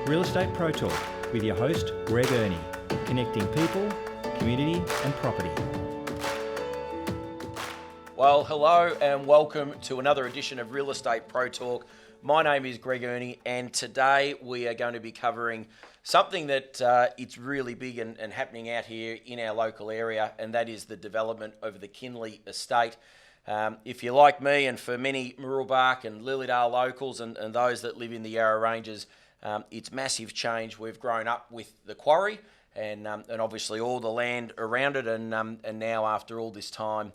Real Estate Pro Talk with your host, Greg Ernie, connecting people, community and property. Well, hello and welcome to another edition of Real Estate Pro Talk. My name is Greg Ernie, and today we are going to be covering something that it's really big and happening out here in our local area, and that is the development of the Kinley estate. If you're like me, and for many Mooroolbark and Lilydale locals and those that live in the Yarra Ranges, it's massive change. We've grown up with the Quarry and obviously all the land around it, and now after all this time,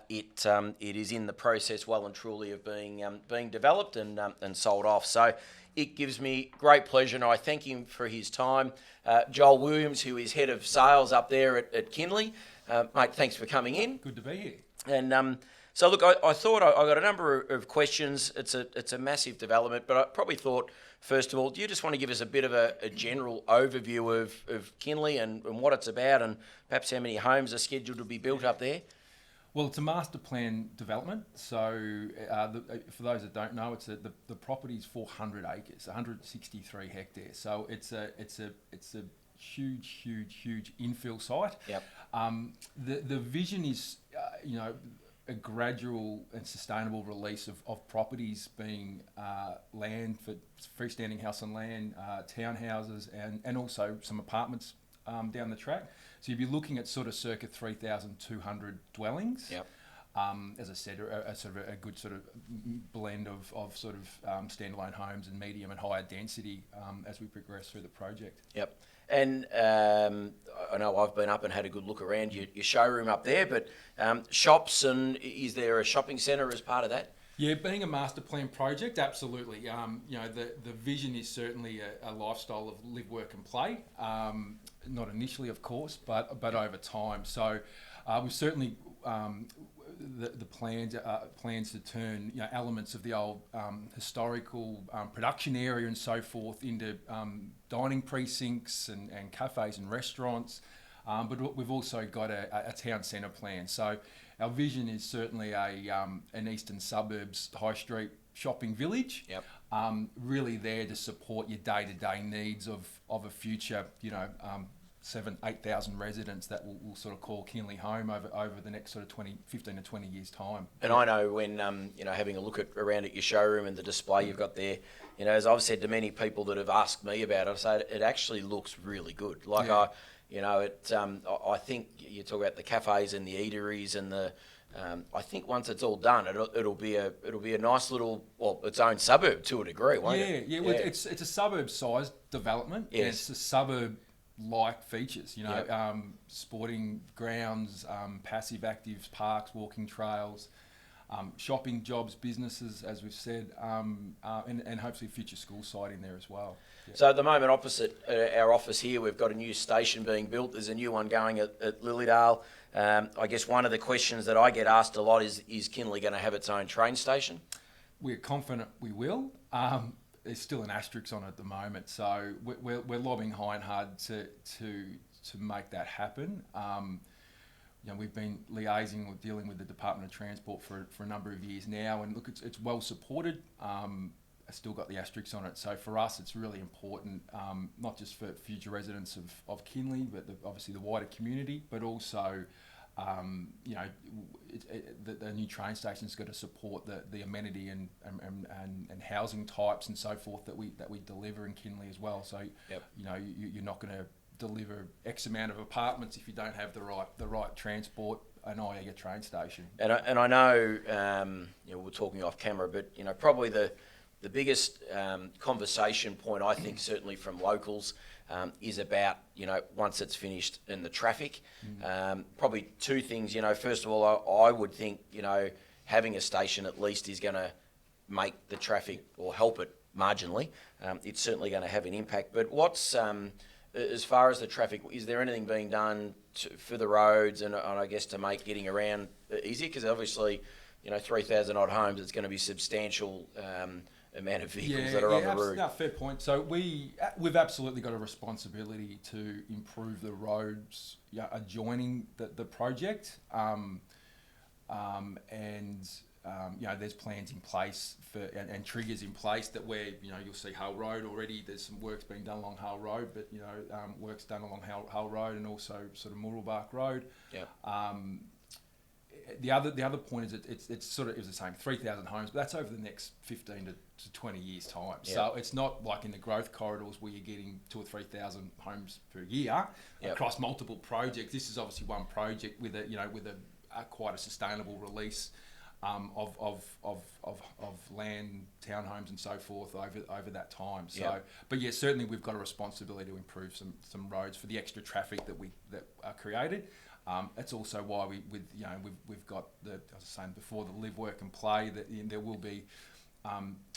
it is in the process well and truly of being developed and sold off. So it gives me great pleasure, and I thank him for his time. Joel Williams, who is head of sales up there at Kinley. Mate, thanks for coming in. Good to be here. And so look, I thought I got a number of questions. It's a massive development, but I probably thought, first of all, do you just want to give us a bit of a general overview of Kinley and what it's about, and perhaps how many homes are scheduled to be built up there? Well, it's a master plan development. So for those that don't know, the property's 400 acres, 163 hectares. So it's a huge infill site. Yep. The vision is, a gradual and sustainable release of properties being land for freestanding house and land, townhouses, and also some apartments down the track. So you'd be looking at sort of circa 3,200 dwellings. Yep. As I said, a good sort of blend of sort of standalone homes and medium and higher density as we progress through the project. Yep. And I know I've been up and had a good look around your showroom up there, but shops, and is there a shopping centre as part of that? Yeah, being a master plan project, absolutely. The vision is certainly a lifestyle of live, work and play. Not initially, of course, but over time. So we've certainly the plans to turn elements of the old historical production area and so forth into dining precincts and cafes and restaurants. But we've also got a town centre plan. So our vision is certainly an eastern suburbs high street shopping village. Yep. Really there to support your day-to-day needs of a future, 7,000-8,000 residents that we'll sort of call Kinley home over the next sort of 15 to 20 years time. And I know when having a look around at your showroom and the display you've got there, as I've said to many people that have asked me about it, I say it actually looks really good. Like I think you talk about the cafes and the eateries and the. I think once it's all done, it'll be a nice little, its own suburb to a degree, won't it? Yeah. Well, it's a suburb-sized development. Yes. And it's a suburb-like features. Yep. Sporting grounds, passive, active parks, walking trails, shopping, jobs, businesses, as we've said, and hopefully a future school site in there as well. Yeah. So at the moment, opposite our office here, we've got a new station being built. There's a new one going at Lilydale. I guess one of the questions that I get asked a lot is Kinley going to have its own train station? We're confident we will. There's still an asterisk on it at the moment, so we're lobbying high and hard to make that happen. We've been liaising with dealing with the Department of Transport for a number of years now, and look, it's well supported. I still got the asterisk on it, so for us it's really important, not just for future residents of Kinley, but obviously the wider community, but also the new train station's got to support the amenity and housing types and so forth that we deliver in Kinley as well. So yep. You're not going to deliver X amount of apartments if you don't have the right transport and i.e. a train station. And I know we're talking off camera, but probably the biggest conversation point, I think, certainly from locals, is about once it's finished and the traffic. Probably two things. First of all, I would think having a station at least is going to make the traffic or help it marginally. It's certainly going to have an impact. But what's as far as the traffic, is there anything being done for the roads and I guess to make getting around easier? Because obviously, 3,000 odd homes, it's going to be substantial amount of vehicles that are on the route. No, fair point. So we've absolutely got a responsibility to improve the roads adjoining the project, and there's plans in place and triggers in place that you'll see Hull Road already. There's some work's being done along Hull Road, but work's done along Hull Road and also sort of Mooralbark Road. Yeah. The other point is it's the same 3,000 homes, but that's over the next 15 to 20 years time. Yep. So it's not like in the growth corridors where you're getting 2,000 or 3,000 homes per year across multiple projects. This is obviously one project with a quite a sustainable release of land, townhomes and so forth over that time. So, Yep. but yeah, certainly we've got a responsibility to improve some roads for the extra traffic that are created. That's also why we've got as I was saying before, the live, work and play. That there will be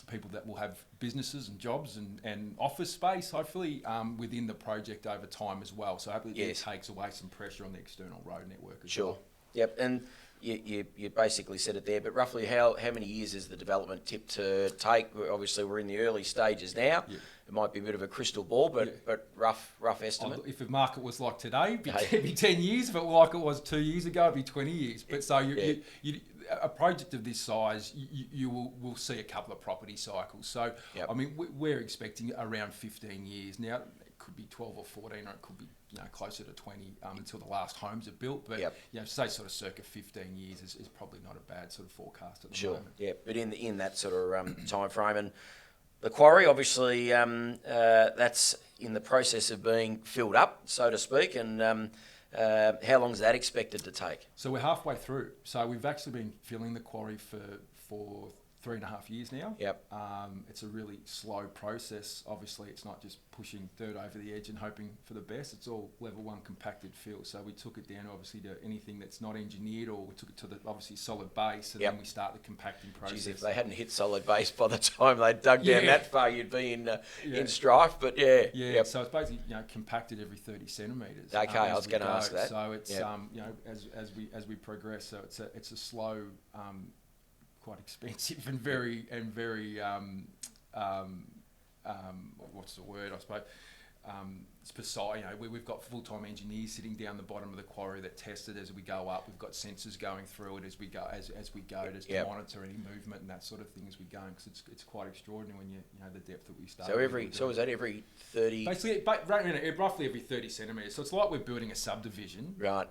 people that will have businesses and jobs and office space, hopefully within the project over time as well. So hopefully it takes away some pressure on the external road network as well. Yep, and you basically said it there, but roughly how many years is the development tip to take? Obviously, we're in the early stages now. Yeah. It might be a bit of a crystal ball, but rough estimate. If the market was like today, it'd be 10 years. If it was like it was 2 years ago, it'd be 20 years. But so a project of this size, you will see a couple of property cycles. So, Yep. I mean, we're expecting around 15 years. Now, it could be 12 or 14, or it could be closer to 20 until the last homes are built. But, Yep. Say sort of circa 15 years is probably not a bad sort of forecast at the Sure, moment. yeah, but in that sort of time frame. And the quarry, obviously, that's in the process of being filled up, so to speak, and how long is that expected to take? So we're halfway through. So we've actually been filling the quarry for 3.5 years now. Yep. It's a really slow process. Obviously, it's not just pushing dirt over the edge and hoping for the best. It's all level 1 compacted fill. So we took it down, obviously, to anything that's not engineered, or we took it to the obviously solid base, and Yep. then we start the compacting process. Geez, if they hadn't hit solid base by the time they dug down that far, you'd be in strife. But Yeah. Yep. So it's basically compacted every 30 centimetres. Okay, I was as we going to go. ask that. So it's Yep. as we progress. So it's a slow. Quite expensive and very what's the word, I suppose, it's precise. We've got full-time engineers sitting down the bottom of the quarry that test it as we go up. We've got sensors going through it as we go just to monitor any movement and that sort of thing as we go, because it's quite extraordinary when the depth that we start. So is that every 30? Basically, roughly every 30 centimetres. So it's like we're building a subdivision. Right.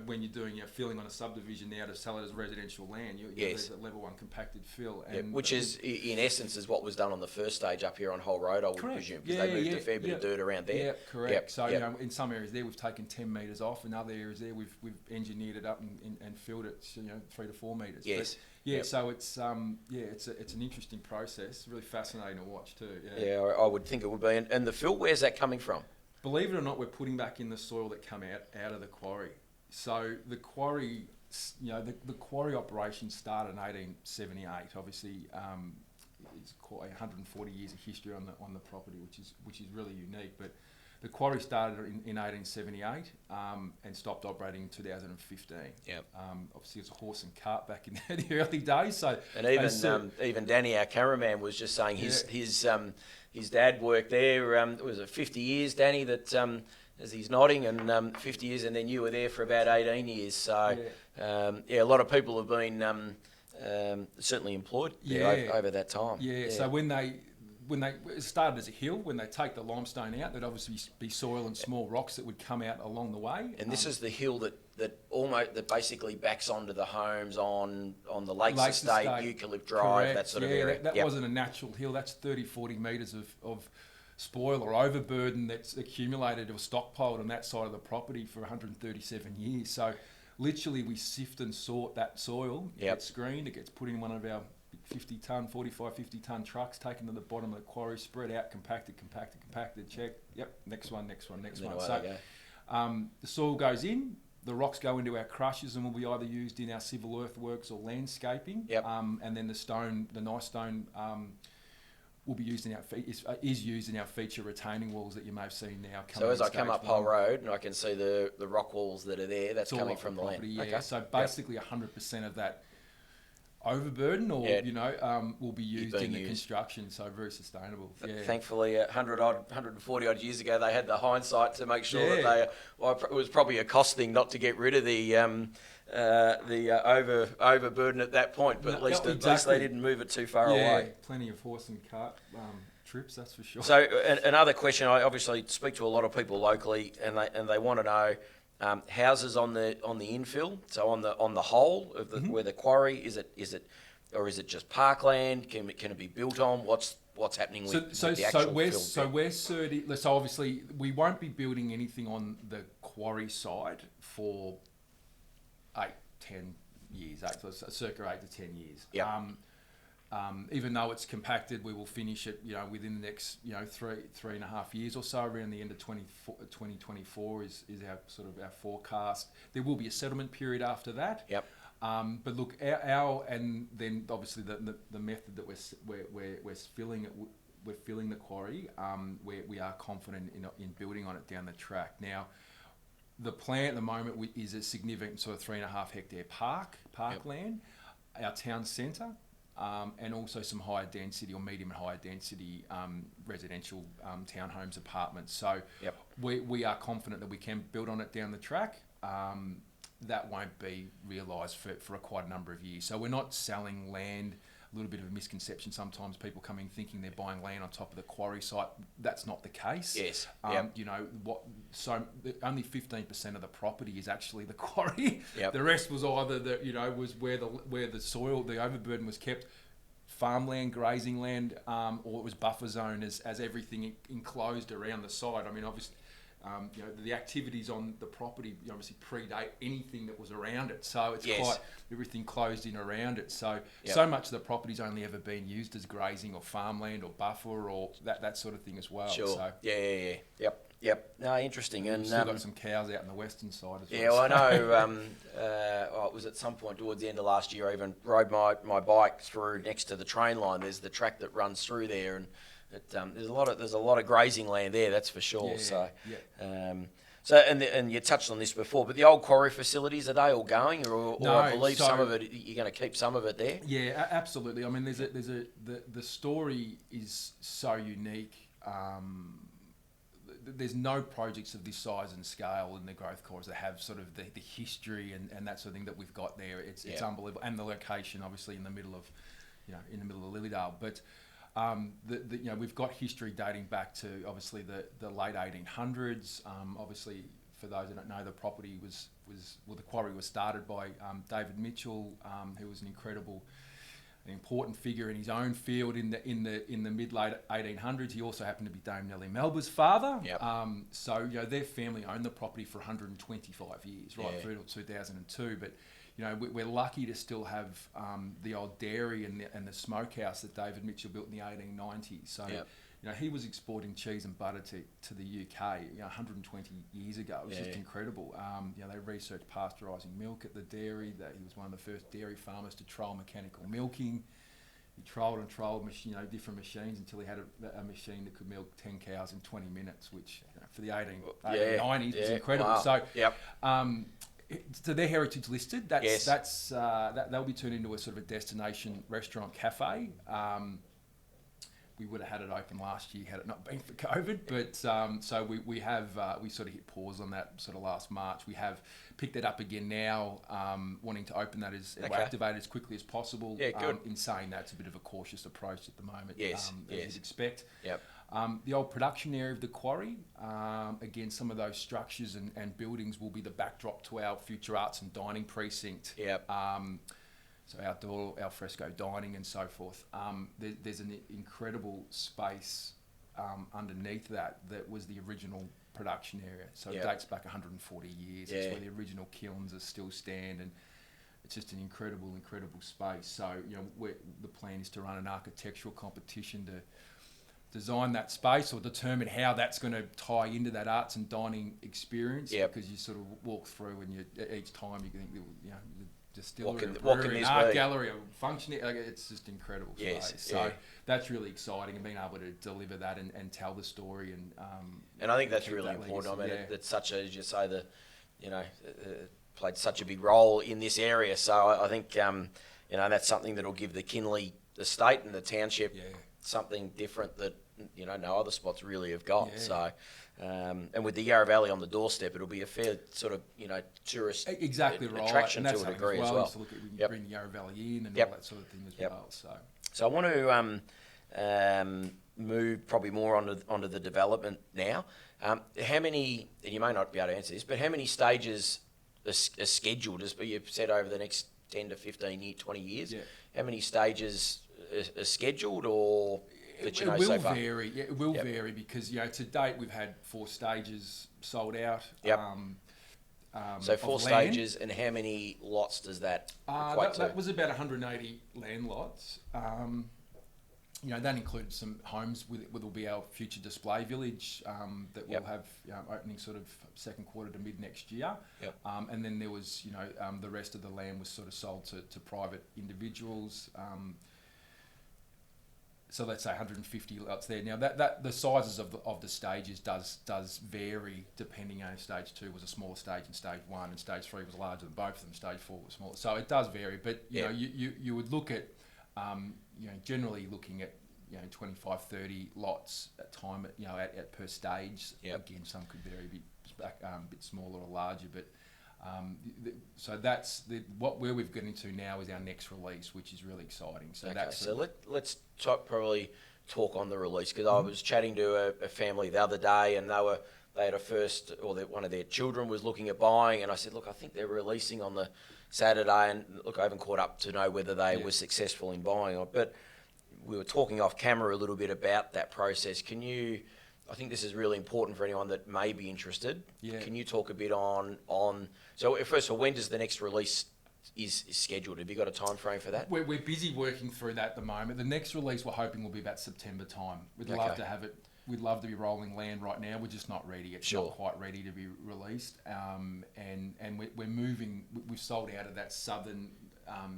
When you're doing filling on a subdivision now to sell it as residential land, there's a level 1 compacted fill. And which is, in essence, is what was done on the first stage up here on Hull Road, I would presume, because they moved a fair bit of dirt around there. Yeah, correct. Yep. So, Yep. in some areas there, we've taken 10 metres off. In other areas there, we've engineered it up and filled it, 3 to 4 metres. Yes. But, so it's it's an interesting process, really fascinating to watch too. Yeah, I would think it would be. And the fill, where's that coming from? Believe it or not, we're putting back in the soil that come out of the quarry. So the quarry, the quarry operation started in 1878. Obviously, it's quite 140 years of history on the property, which is really unique. But the quarry started in 1878 and stopped operating in 2015. Yep. Obviously, it was a horse and cart back in the early days. So and even Danny, our cameraman, was just saying his dad worked there. Was it 50 years, Danny? That as he's nodding, and 50 years, and then you were there for about 18 years. So, a lot of people have been certainly employed there over that time. Yeah. So when they it started as a hill, when they take the limestone out, there'd obviously be soil and small rocks that would come out along the way. And this is the hill that basically backs onto the homes on the Lakes Estate, Eucalypt Drive, correct. that sort of area. That wasn't a natural hill. That's 30, 40 metres of spoil or overburden that's accumulated or stockpiled on that side of the property for 137 years. So literally we sift and sort that soil, it gets screened, it gets put in one of our 50 ton trucks, taken to the bottom of the quarry, spread out, compacted, check, next one. So the soil goes in, the rocks go into our crushers and will be either used in our civil earthworks or landscaping. And then the nice stone will be used in is used in our feature retaining walls that you may have seen now. So as I come up Hull Road and I can see the rock walls that are there, that's coming from the land. Yeah. Okay. So basically 100% of that overburden will be used in the construction, so very sustainable. Thankfully, 140 odd years ago, they had the hindsight to make sure that it was probably a cost thing not to get rid of the overburden at that point, but No, at least exactly. they didn't move it too far Yeah, away. plenty of horse and cart trips, that's for sure. So another question, I obviously speak to a lot of people locally, and they want to know houses on the infill, so on the whole of the where the quarry is it or is it just parkland? Can it be built on? What's happening with the actual field? So obviously we won't be building anything on the quarry side for 8-10 years, circa 8 to 10 years. Yep. Even though it's compacted, we will finish it, within the next, 3.5 years or so. Around the end of 2024 is our sort of our forecast. There will be a settlement period after that. Yep. But look, our and then obviously the method that we're filling it, we're filling the quarry. We are confident in building on it down the track. Now, the plan at the moment is a significant sort of 3.5 hectare parkland, our town centre. And also some higher density or medium and higher density residential townhomes, apartments. So we are confident that we can build on it down the track. That won't be realised for quite a number of years. So we're not selling land. A little bit of a misconception. Sometimes people come in thinking they're buying land on top of the quarry site. That's not the case. Yes. Only 15% of the property is actually the quarry. Yep. The rest was either was where the soil, the overburden was kept, farmland, grazing land, or it was buffer zone as everything enclosed around the site. I mean, obviously, the activities on the property obviously predate anything that was around it. So it's quite everything closed in around it. So so much of the property's only ever been used as grazing or farmland or buffer or that sort of thing as well. Sure. So, Yep. No, interesting. And we've still got some cows out on the western side as well. Yeah, well, I know. It was at some point towards the end of last year. I even rode my bike through next to the train line. There's the track that runs through there, and there's a lot of grazing land there. That's for sure. And you touched on this before, but the old quarry facilities, are they all going, or No, I believe so- some of it you're going to keep some of it there? Yeah, absolutely. I mean, the story is so unique. There's no projects of this size and scale in the growth corridors that have sort of the history and that sort of thing that we've got there. It's unbelievable, and the location obviously in the middle of Lilydale. But we've got history dating back to obviously the late 1800s. Obviously, for those who don't know, the property the quarry was started by David Mitchell, who was an important figure in his own field in the mid late 1800s. He also happened to be Dame Nellie Melba's father. Yep. So their family owned the property for 125 years, right through to 2002. But we're lucky to still have the old dairy and the smokehouse that David Mitchell built in the 1890s. So he was exporting cheese and butter to the UK 120 years ago. It was just incredible. They researched pasteurising milk at the dairy. He was one of the first dairy farmers to trial mechanical milking. He trialled different machines until he had a machine that could milk 10 cows in 20 minutes, which for the 1890s was incredible. Wow. So, yep. So they're heritage listed. That'll be turned into a sort of a destination restaurant cafe. We would have had it open last year had it not been for COVID, but so we sort of hit pause on that sort of last March. We have picked it up again now, wanting to open that or activate it as quickly as possible. Yeah, good. In saying that, it's a bit of a cautious approach at the moment. Yes. As you'd expect. Yep. The old production area of the quarry, again, some of those structures and buildings will be the backdrop to our future arts and dining precinct. Yep. So outdoor, alfresco dining and so forth. There's an incredible space underneath that was the original production area. So it dates back 140 years. Yeah. It's where the original kilns are still stand, and it's just an incredible space. So the plan is to run an architectural competition to design that space or determine how that's going to tie into that arts and dining experience. Because you sort of walk through and each time you think the distillery, an art gallery, a functioning, it's just incredible space. So that's really exciting, and being able to deliver that and tell the story and I think that's really important. Legacy. I mean, it's such a, as you say, played such a big role in this area. So I think that's something that'll give the Kinley estate and the township something different that no other spots really have got. Yeah. So, and with the Yarra Valley on the doorstep, it'll be a fair sort of tourist Exactly right. attraction And that's to a something degree as We well. used to look at, we can Yep. bring the Yarra Valley in and Yep. all that sort of thing as Yep. well. So I want to move probably more onto the development now. How many, and you may not be able to answer this, but how many stages are scheduled, as you've said, over the next 10 to 15 years, 20 years? Yeah. How many stages are scheduled, or that you know It will so far? vary. Yeah, it will Yep. vary because to date we've had 4 stages sold out. Yep. So of 4 land. stages, and how many lots does that equate That to? was about 180 land lots. That included some homes with will be our future display village that will Yep. have opening sort of second quarter to mid next year. Yep. And then there was the rest of the land was sort of sold to private individuals. So let's say 150 lots there. Now that the sizes of the stages does vary depending on stage 2 was a smaller stage and stage 1, and stage 3 was larger than both of them. Stage 4 was smaller. So it does vary, but you would look at generally looking at 25, 30 lots at time at per stage. Yep. Again, some could vary a bit smaller or larger, but. So that's where we've got into now is our next release, which is really exciting. So Okay, that's so let's probably talk on the release, because I was chatting to a family the other day, and they had one of their children was looking at buying, and I said, look, I think they're releasing on the Saturday, and look, I haven't caught up to know whether they were successful in buying or, but we were talking off camera a little bit about that process. I think this is really important for anyone that may be interested. Yeah. Can you talk a bit on so first of all, when does the next release is scheduled? Have you got a time frame for that? We're busy working through that at the moment. The next release we're hoping will be about September time. We'd love to have it. We'd love to be rolling land right now. We're just not ready. It's not quite ready to be released. And we're moving. We've sold out of that southern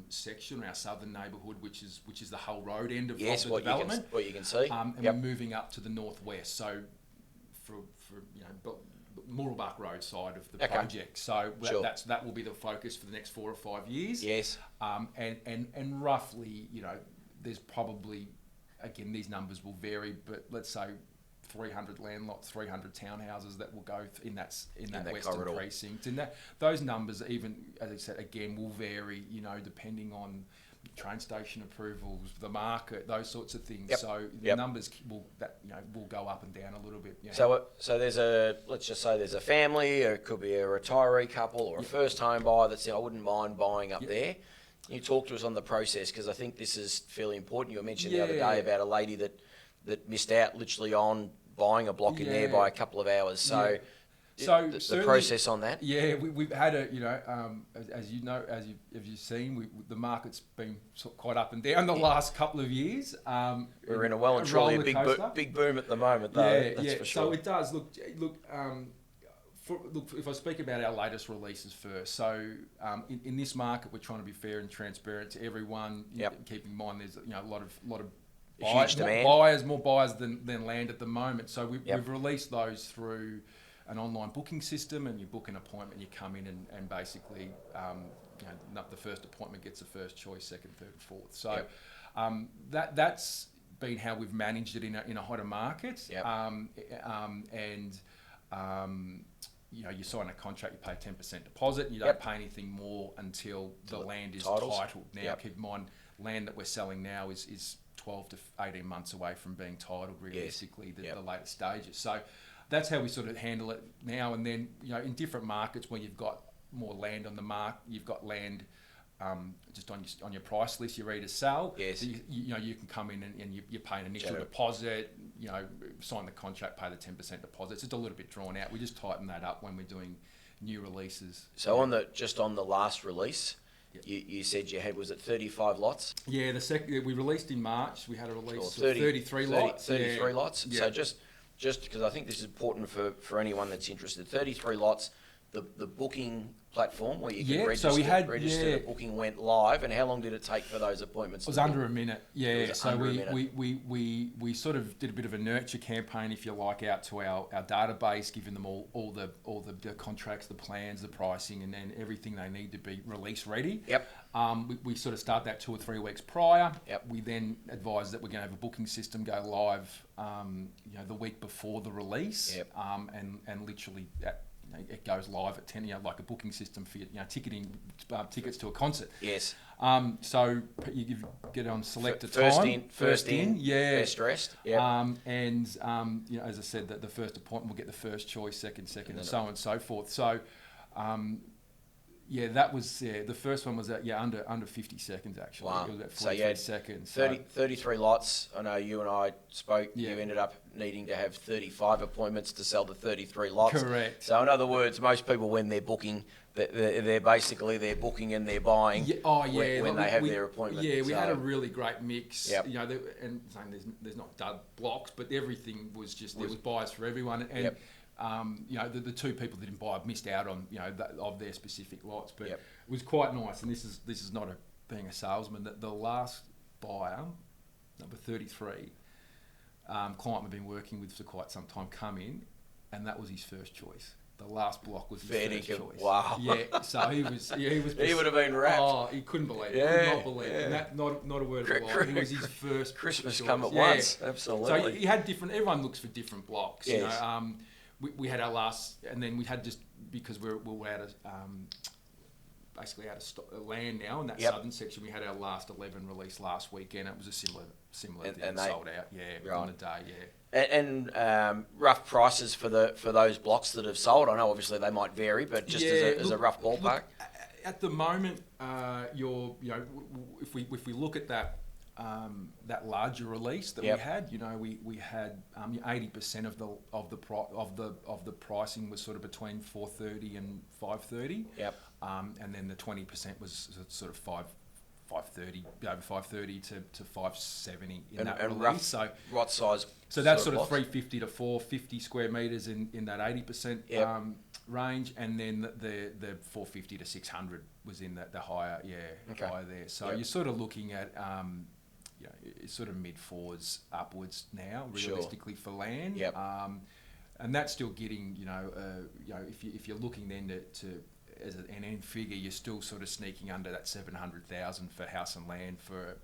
section, our southern neighbourhood, which is the Hull Road end of the development. What you can see. And we're moving up to the northwest. So for Moorabuk Road side of the project. So that will be the focus for the next 4 or 5 years. Yes. And roughly, there's probably, again, these numbers will vary, but let's say 300 land lots, 300 townhouses that will go in that western corridor. Precinct. And those numbers, even, as I said, again, will vary, depending on train station approvals, the market, those sorts of things. Yep. So the numbers will go up and down a little bit. So let's just say there's a family, or it could be a retiree couple, or a first home buyer that's saying, I wouldn't mind buying up there. Can you talk to us on the process, because I think this is fairly important. You mentioned the other day about a lady that missed out literally on buying a block in there by a couple of hours. So the process on that. Yeah, we've had as you've seen, the market's been quite up and down the last couple of years. We're in a well and truly big boom at the moment, though. That's for sure. So it does look. If I speak about our latest releases first, so in this market, we're trying to be fair and transparent to everyone. Keep in mind, there's a lot of more buyers than land at the moment. So we've released those through an online booking system, and you book an appointment, you come in and basically the first appointment gets the first choice, second, third, fourth. So that's been how we've managed it in a hotter market. You sign a contract, you pay 10% deposit, and you don't pay anything more until the land is titled. Now, keep in mind, land that we're selling now is 12 to 18 months away from being titled, realistically, the later stages. So that's how we sort of handle it now. And then, in different markets where you've got more land on the market, you've got land just on your price list you're ready to sell. Yes. So you can come in and you pay an initial deposit, sign the contract, pay the 10% deposit. It's just a little bit drawn out. We just tighten that up when we're doing new releases. So on the last release, you said you had, was it 35 lots? Yeah, we released in March. We had a release of 33 lots. 33 lots. Yeah. So just because I think this is important for anyone that's interested, 33 lots the booking platform where you can Yeah, register, so we had- register yeah. the booking went live, and how long did it take for those appointments? It was to under book? a minute, It yeah. was So under a we, minute. we sort of did a bit of a nurture campaign, if you like, out to our database, giving them all the contracts, the plans, the pricing, and then everything they need to be release ready. Yep. We sort of start that 2 or 3 weeks prior. Yep. We then advise that we're going to have a booking system go live, the week before the release. Yep. And literally it goes live at 10, like a booking system for ticketing tickets to a concert. Yes. So you get on select a First time. in, yeah. best dressed. Yeah. As I said, that the first appointment will get the first choice, second, and so on and so forth. So, that was the first one was under 50 seconds actually. Wow. It was about So 43 you had seconds. 33 lots. I know you and I spoke. Yeah. You ended up needing to have 35 appointments to sell the 33 lots. Correct. So in other words, most people when they're booking, they're basically booking and they're buying. When they have their appointment. Yeah, we had a really great mix. Yep. And saying there's not dud blocks, but everything was just there was buyers for everyone. And Yep. the 2 people that didn't buy missed out on of their specific lots, but Yep. it was quite nice. And this is not being a salesman. That the last buyer, number 33, client we've been working with for quite some time, come in, and that was his first choice. The last block was his first choice. Wow. Yeah, so he was. He would have been wrapped. Oh, he couldn't believe it. Yeah, Could not believe it. And that, not a word of a lie. It was his first Christmas choice. come at Yeah. once. Absolutely. So he had different. Everyone looks for different blocks. Yes. We had our last, and then we had just because we're out of basically out of land now in that Yep. southern section. We had our last 11 released last weekend. It was a similar And thing, they- sold out. Yeah, Right. on the day. Yeah. And rough prices for those blocks that have sold. I know obviously they might vary, but just as a rough ballpark. Look, at the moment, if we look at that larger release that Yep. we had, we had 80% of the pricing was sort of between 430 and 530. Yep. And then the 20% was sort of 530 over 530 to 570 in that release. Rough, So what size? so that's sort of blocks? 350 to 450 square meters in that 80% Yep. range, and then the 450 to 600 was in the higher, Okay. higher there. So Yep. you're sort of looking at it's sort of mid fours upwards now, Sure. realistically for land. Yep. And that's still getting if you're looking then to as an end figure, you're still sort of sneaking under that 700,000 for house and land for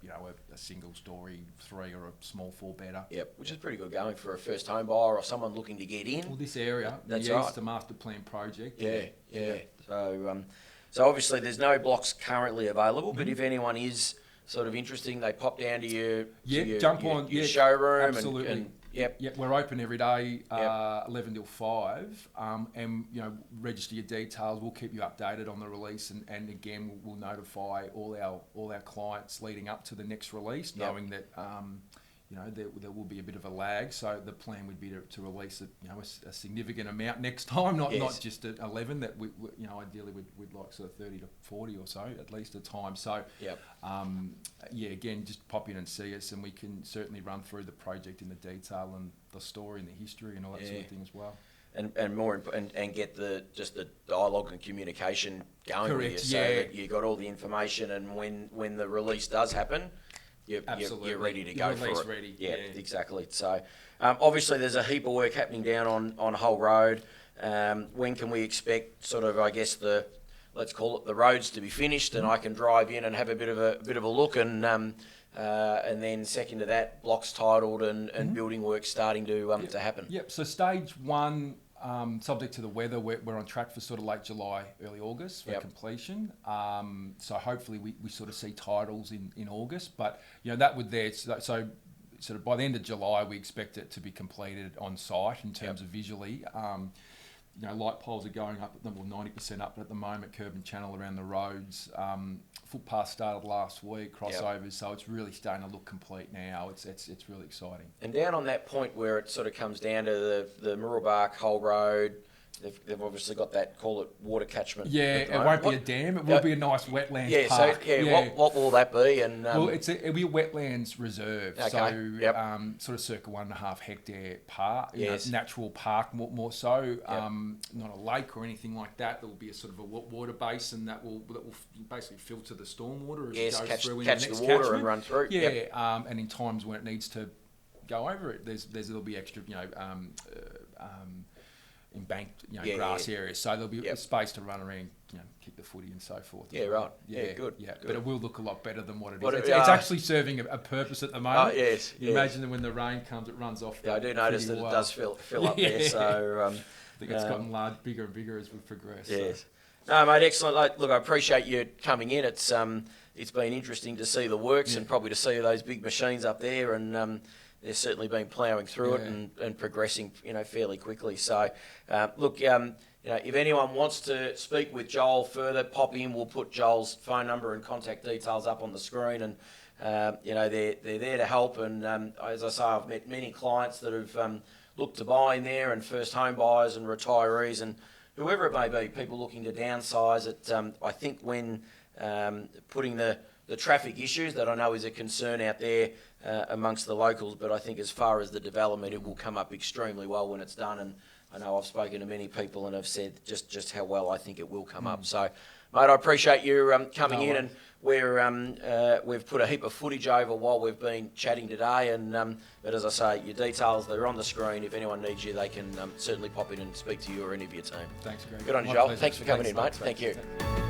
a single story 3 or a small 4-bedder. Yep, which is pretty good going for a first home buyer or someone looking to get in. Well, this area, That's the right. East, a master plan project. Yeah. So obviously there's no blocks currently available, but Mm-hmm. if anyone is sort of interesting, they pop down to your Jump on your showroom absolutely. and yep. Yep, we're open every day, 11 till 5, and register your details. We'll keep you updated on the release, and again we'll notify all our clients leading up to the next release, Yep. knowing that there will be a bit of a lag. So the plan would be to release a significant amount next time, not just at 11. That we ideally we'd like sort of 30 to 40 or so at least a time. So Yep. again, just pop in and see us, and we can certainly run through the project in the detail and the story and the history and all that sort of thing as well. And get the dialogue and communication going with you, Correct, so yeah. that you got all the information, and when the release does happen, you're ready to go Your for release it. ready, Yeah, yeah. exactly. So obviously there's a heap of work happening down on Hull Road. When can we expect sort of, I guess, let's call it the roads to be finished, and I can drive in and have a bit of a look, and then second to that, blocks titled and building work starting to happen. Yep. So stage 1, subject to the weather, we're on track for sort of late July, early August for Yep. completion. So hopefully we sort of see titles in August, but that would there. So sort of by the end of July, we expect it to be completed on site in terms of visually. Light poles are going up, 90% up at the moment, curb and channel around the roads. Footpath started last week, crossovers, so it's really starting to look complete now. It's really exciting. And down on that point where it sort of comes down to the Murrelbark, Hull Road, they've obviously got that, call it water catchment. Yeah, at the it moment. won't be a dam. It will be a nice wetlands Yeah, park. what will that be? And Well, it'll be a wetlands reserve, Okay, so yep. Sort of circa 1.5 hectare park, Yes. natural park more so, not a lake or anything like that. There will be a sort of a water basin that will basically filter the stormwater as Yes, it goes catch through the into the next water catchment. and run through. Yeah, Yep. And in times when it needs to go over it, there'll be extra, embanked, grass areas. So there'll be space to run around, kick the footy and so forth. Yeah, right. Yeah, good. Yeah, good. but it will look a lot better than what it What is. it- It's actually serving a purpose at the moment. Oh, yes, You yes. imagine that when the rain comes, it runs off. Yeah, I do notice that pretty it well. does fill up there. So I think it's gotten bigger and bigger as we progress. yes. No, mate, excellent. Look, I appreciate you coming in. It's been interesting to see the works and probably to see those big machines up there, and they've certainly been ploughing through it and progressing, fairly quickly. So, look, if anyone wants to speak with Joel further, pop in. We'll put Joel's phone number and contact details up on the screen, and they're there to help. And as I say, I've met many clients that have looked to buy in there, and first home buyers and retirees and whoever it may be, people looking to downsize it. I think when putting the traffic issues that I know is a concern out there amongst the locals, but I think as far as the development, it will come up extremely well when it's done. And I know I've spoken to many people and have said just how well I think it will come up. So, mate, I appreciate you coming in, and we've put a heap of footage over while we've been chatting today. And but as I say, your details, they're on the screen. If anyone needs you, they can certainly pop in and speak to you or any of your team. Thanks, Greg. Good on you, My Joel. pleasure. Thanks for coming in, mate. Thanks, Thank you.